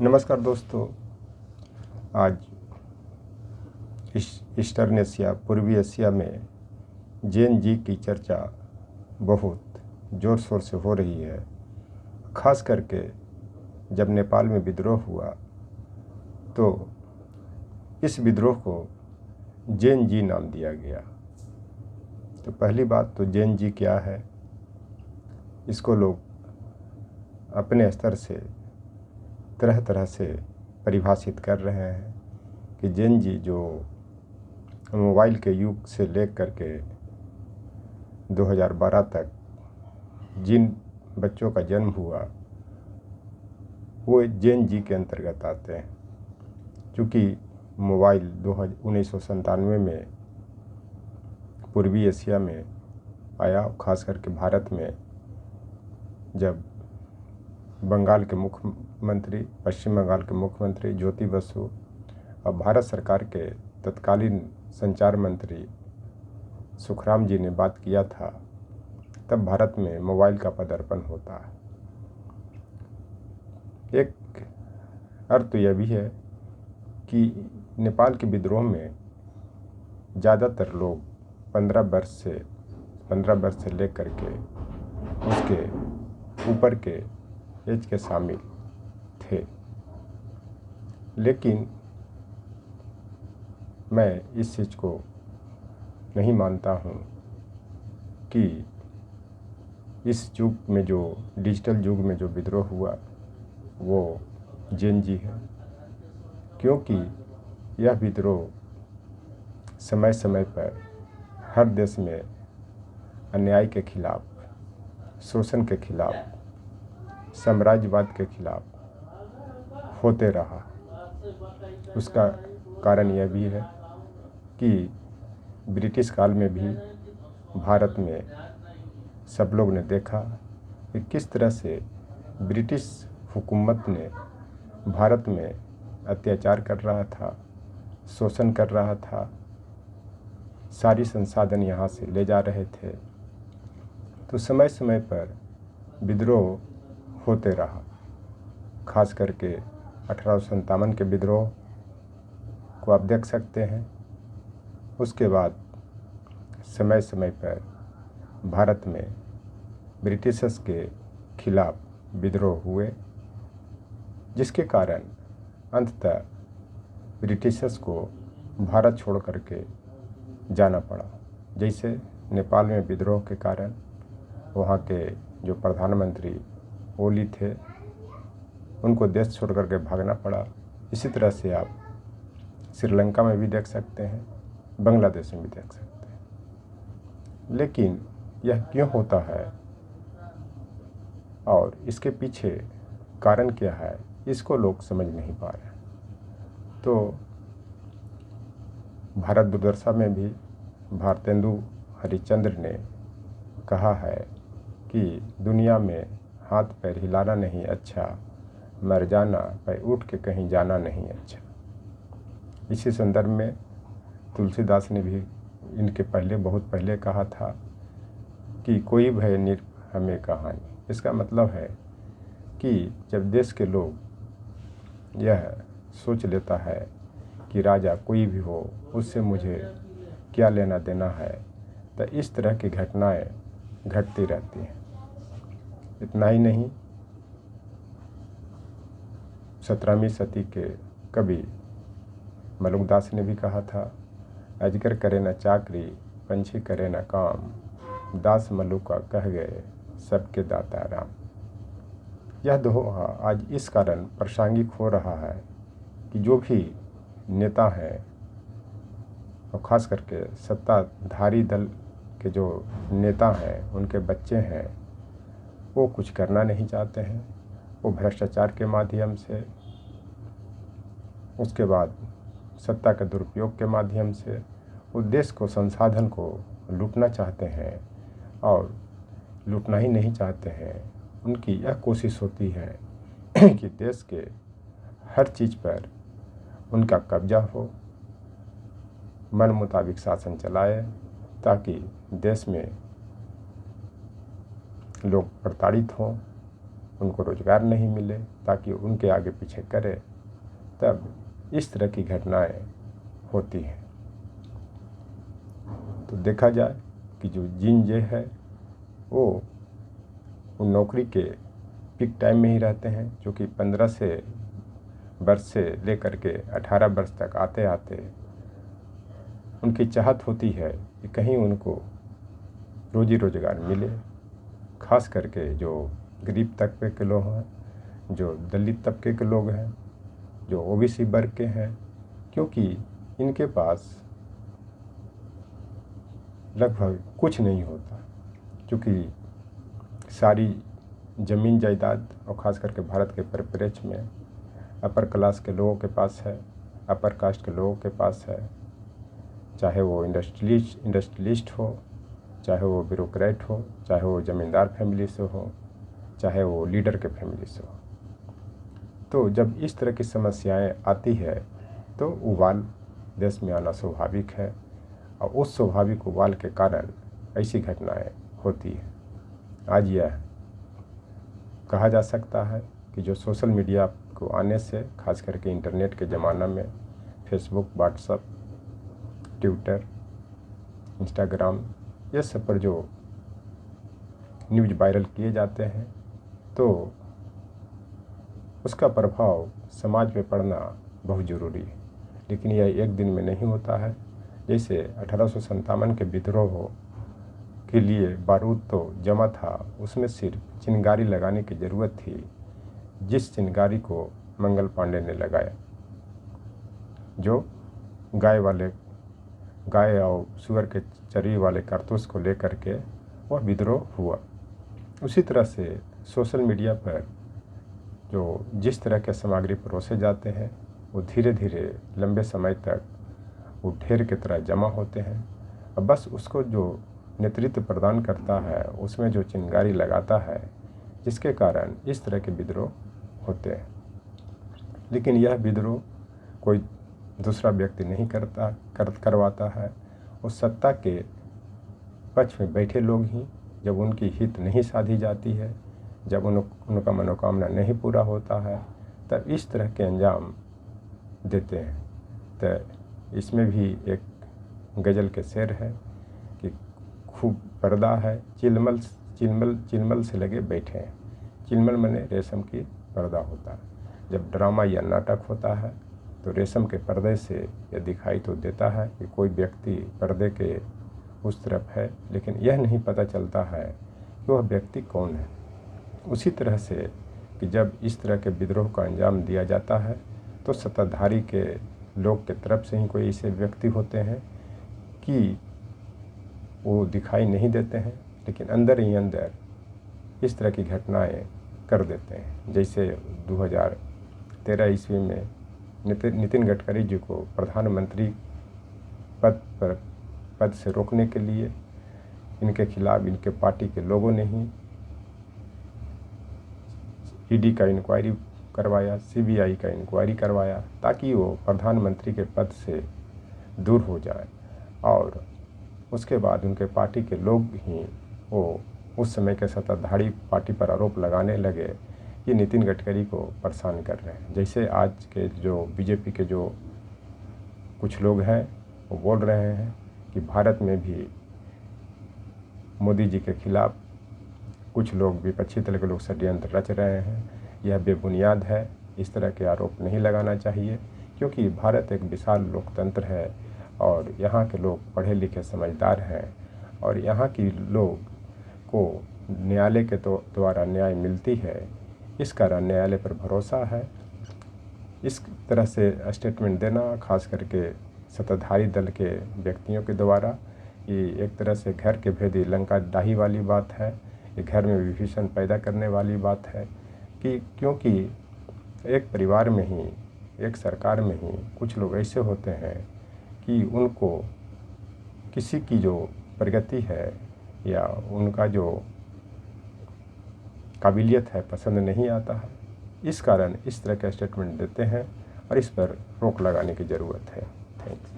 नमस्कार दोस्तों। आज ईस्टर्न एशिया पूर्वी एशिया में जेन जी की चर्चा बहुत ज़ोर शोर से हो रही है। खास करके जब नेपाल में विद्रोह हुआ तो इस विद्रोह को जेन जी नाम दिया गया। तो पहली बात तो जेन जी क्या है, इसको लोग अपने स्तर से तरह तरह से परिभाषित कर रहे हैं कि जेन जी जो मोबाइल के युग से लेकर के 2012 तक जिन बच्चों का जन्म हुआ वो जेन जी के अंतर्गत आते हैं। क्योंकि मोबाइल 1997 में पूर्वी एशिया में आया, खास करके भारत में जब बंगाल के मुख्यमंत्री पश्चिम बंगाल के मुख्यमंत्री ज्योति बसु और भारत सरकार के तत्कालीन संचार मंत्री सुखराम जी ने बात किया था, तब भारत में मोबाइल का पदार्पण होता है। एक अर्थ तो यह भी है कि नेपाल के विद्रोह में ज़्यादातर लोग 15 वर्ष से लेकर के उसके ऊपर के एज के शामिल थे। लेकिन मैं इस चीज़ को नहीं मानता हूँ कि इस युग में जो डिजिटल युग में जो विद्रोह हुआ वो जेन जी है। क्योंकि यह विद्रोह समय समय पर हर देश में अन्याय के खिलाफ, शोषण के खिलाफ, साम्राज्यवाद के खिलाफ होते रहा। उसका कारण यह भी है कि ब्रिटिश काल में भी भारत में सब लोग ने देखा कि किस तरह से ब्रिटिश हुकूमत ने भारत में अत्याचार कर रहा था, शोषण कर रहा था, सारी संसाधन यहाँ से ले जा रहे थे। तो समय समय पर विद्रोह होते रहा। खास करके 1857 के विद्रोह को आप देख सकते हैं। उसके बाद समय समय पर भारत में ब्रिटिशर्स के खिलाफ विद्रोह हुए, जिसके कारण अंततः ब्रिटिशर्स को भारत छोड़ करके जाना पड़ा। जैसे नेपाल में विद्रोह के कारण वहाँ के जो प्रधानमंत्री ओली थे उनको देश छोड़ करके भागना पड़ा। इसी तरह से आप श्रीलंका में भी देख सकते हैं, बांग्लादेश में भी देख सकते हैं। लेकिन यह क्यों होता है और इसके पीछे कारण क्या है, इसको लोग समझ नहीं पा रहे। तो भारत दुर्दशा में भी भारतेंदु हरिश्चंद्र ने कहा है कि दुनिया में हाथ पैर हिलाना नहीं अच्छा, मर जाना पैर उठ के कहीं जाना नहीं अच्छा। इसी संदर्भ में तुलसीदास ने भी इनके पहले बहुत पहले कहा था कि कोई भय निर हमें कहानी। इसका मतलब है कि जब देश के लोग यह सोच लेता है कि राजा कोई भी हो उससे मुझे क्या लेना देना है, तो इस तरह की घटनाएं घटती रहती हैं। इतना ही नहीं, 17वीं सदी के कवि मलुकदास ने भी कहा था, अजगर करे न चाकरी, पंछी करे न काम, दास मलुका कह गए सबके दाता राम। यह दोहा आज इस कारण प्रासंगिक हो रहा है कि जो भी नेता हैं और ख़ास करके सत्ताधारी दल के जो नेता हैं, उनके बच्चे हैं, वो कुछ करना नहीं चाहते हैं। वो भ्रष्टाचार के माध्यम से, उसके बाद सत्ता के दुरुपयोग के माध्यम से वो देश को, संसाधन को लूटना चाहते हैं। और लूटना ही नहीं चाहते हैं, उनकी यह कोशिश होती है कि देश के हर चीज़ पर उनका कब्जा हो, मन मुताबिक शासन चलाए, ताकि देश में लोग प्रताड़ित हों, उनको रोज़गार नहीं मिले ताकि उनके आगे पीछे करे, तब इस तरह की घटनाएं होती हैं। तो देखा जाए कि जो जिन है वो उन नौकरी के पीक टाइम में ही रहते हैं, जो कि 15 वर्ष से लेकर के 18 वर्ष तक आते आते उनकी चाहत होती है कि कहीं उनको रोजी रोजगार मिले। खास करके जो गरीब तबके के लोग हैं, जो दलित तबके के लोग हैं, जो ओबीसी वर्ग के हैं, क्योंकि इनके पास लगभग कुछ नहीं होता, क्योंकि सारी ज़मीन जायदाद और ख़ास करके भारत के परिप्रेक्ष्य में अपर क्लास के लोगों के पास है, अपर कास्ट के लोगों के पास है, चाहे वो इंडस्ट्रियलिस्ट हो, चाहे वो ब्यूरोक्रेट हो, चाहे वो ज़मींदार फैमिली से हो, चाहे वो लीडर के फैमिली से हो। तो जब इस तरह की समस्याएं आती है तो उबाल देश में आना स्वाभाविक है, और उस स्वाभाविक उबाल के कारण ऐसी घटनाएं होती है। आज यह कहा जा सकता है कि जो सोशल मीडिया को आने से, खास करके इंटरनेट के ज़माना में फेसबुक, व्हाट्सएप, ट्विटर, इंस्टाग्राम, ये सब पर जो न्यूज़ वायरल किए जाते हैं, तो उसका प्रभाव समाज पे पड़ना बहुत ज़रूरी है। लेकिन यह एक दिन में नहीं होता है। जैसे 1857 के विद्रोह के लिए बारूद तो जमा था, उसमें सिर्फ चिनगारी लगाने की ज़रूरत थी, जिस चिनगारी को मंगल पांडे ने लगाया, जो गाय और सुअर के चरी वाले कारतूस को लेकर के वह विद्रोह हुआ। उसी तरह से सोशल मीडिया पर जो जिस तरह के सामग्री परोसे जाते हैं, वो धीरे धीरे लंबे समय तक वो ढेर की तरह जमा होते हैं, और बस उसको जो नेतृत्व प्रदान करता है उसमें जो चिंगारी लगाता है, जिसके कारण इस तरह के विद्रोह होते हैं। लेकिन यह विद्रोह कोई दूसरा व्यक्ति नहीं करवाता है, उस सत्ता के पक्ष में बैठे लोग ही, जब उनकी हित नहीं साधी जाती है, जब उनका मनोकामना नहीं पूरा होता है, तब इस तरह के अंजाम देते हैं। तो इसमें भी एक गज़ल के शेर है कि खूब पर्दा है, चिलमल से लगे बैठे हैं। चिलमल माने रेशम की पर्दा होता है। जब ड्रामा या नाटक होता है तो रेशम के पर्दे से यह दिखाई तो देता है कि कोई व्यक्ति पर्दे के उस तरफ है, लेकिन यह नहीं पता चलता है कि वह व्यक्ति कौन है। उसी तरह से कि जब इस तरह के विद्रोह का अंजाम दिया जाता है तो सत्ताधारी के लोग के तरफ से ही कोई ऐसे व्यक्ति होते हैं कि वो दिखाई नहीं देते हैं, लेकिन अंदर ही अंदर इस तरह की घटनाएं कर देते हैं। जैसे 2013 ईस्वी में नितिन गडकरी जी को प्रधानमंत्री पद से रोकने के लिए इनके खिलाफ इनके पार्टी के लोगों ने ही ईडी का इंक्वायरी करवाया, सीबीआई का इंक्वायरी करवाया, ताकि वो प्रधानमंत्री के पद से दूर हो जाए। और उसके बाद उनके पार्टी के लोग ही वो उस समय के सत्ताधारी पार्टी पर आरोप लगाने लगे कि नितिन गडकरी को परेशान कर रहे हैं। जैसे आज के जो बीजेपी के जो कुछ लोग हैं वो बोल रहे हैं कि भारत में भी मोदी जी के खिलाफ कुछ लोग, विपक्षी दल के लोग षड्यंत्र रच रहे हैं। यह बेबुनियाद है, इस तरह के आरोप नहीं लगाना चाहिए, क्योंकि भारत एक विशाल लोकतंत्र है और यहाँ के लोग पढ़े लिखे समझदार हैं, और यहाँ की लोग को न्यायालय के द्वारा न्याय मिलती है, इस कारण न्यायालय पर भरोसा है। इस तरह से स्टेटमेंट देना, खास करके सत्ताधारी दल के व्यक्तियों के द्वारा, ये एक तरह से घर के भेदी लंका डाही वाली बात है। ये घर में विभीषण पैदा करने वाली बात है कि क्योंकि एक परिवार में ही, एक सरकार में ही कुछ लोग ऐसे होते हैं कि उनको किसी की जो प्रगति है या उनका जो काबिलियत है पसंद नहीं आता है। इस कारण इस तरह का स्टेटमेंट देते हैं और इस पर रोक लगाने की ज़रूरत है। थैंक्स।